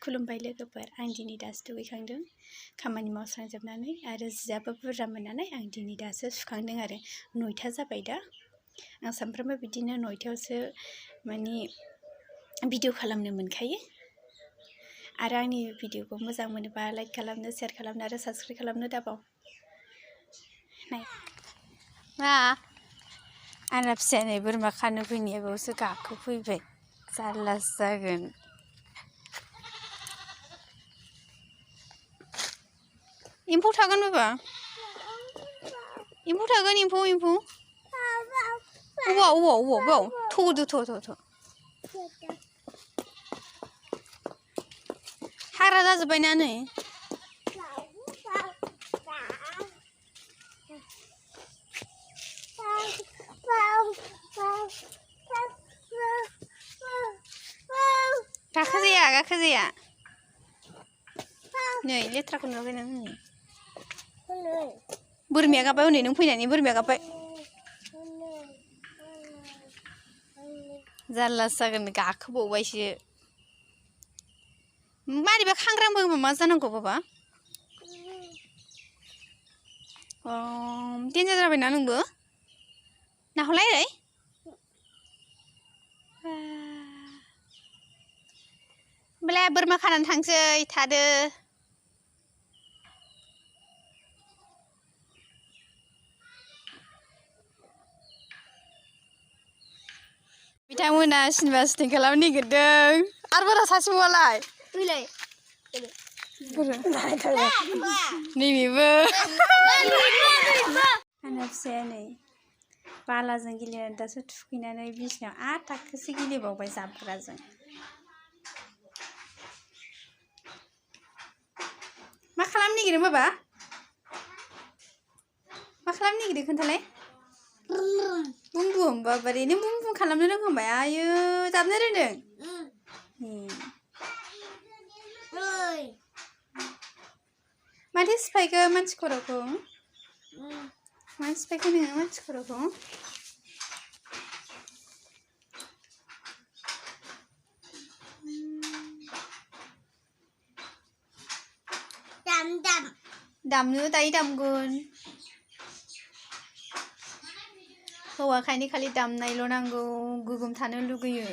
खुलुमबाय लोगोफोर आं दिनै दासो दुगैखांदों खामानि मावस्रांजोबनानै आरो जियाबो बुरजामोन नालाय आं दिनै दासो सुखांदों आरो 9टा जाबाय दा आं सानफ्रामबो बिदिनो 9टायावसो माने भिडिअ खालामनो मोनखायो आरो आंनि भिडिअखौ मोजां मोनोबा लाइक खालामनो शेयार खालामनो आरो साबस्क्राइब खालामनो दाबाव नाय मा आंना फिसाया नै बोरमा खानो फैनायावसो गाखोफैबाय जारलासो जागोन एम्फौ थागोन बाबा एम्फौ थागोन एम्फौ अबाव थ' हाग्रा जाजोब्बायना नै गाखोजाया नै लेथ्राखौ नुवाखै नों बोरमाया गाबबाय हनै नों फैनानै बोरमाया गाबबाय जारलासो जागोन गाखोबावबायसो मारैबा खांग्रांबो मा जानांगौ बाबा देन्जार जाबायना नोंबो नाहरलाय ओरै होमबालाय बोरमा खानानै थांसै थादो बिथांमोना सिनेमा शुटिं खालामनो नागिरदों आरो बारा सासेबावालाय नैबेबो आंना फिसाया नै बालाजों गेलेनानै दासो थुखैनानै बिसिनायाव 8 थाखोसो गेलेबावबाय जाब्राजों मा खालामनो नागिरदों बाबा मा खालामनो नागिरदों खोन्थालाय बुम बाबारे नों बुम खालामनो रोंहांबाय आयो जाबनो रोंदों माथो सिफायखो मानसि खर'खौ मानो सिफायखो नोङो मानसि खर'खौ दामनो दायो दामगोन हौवाखायनो खालि दामनायल' नांगौ गोगोम थानो लुगैयो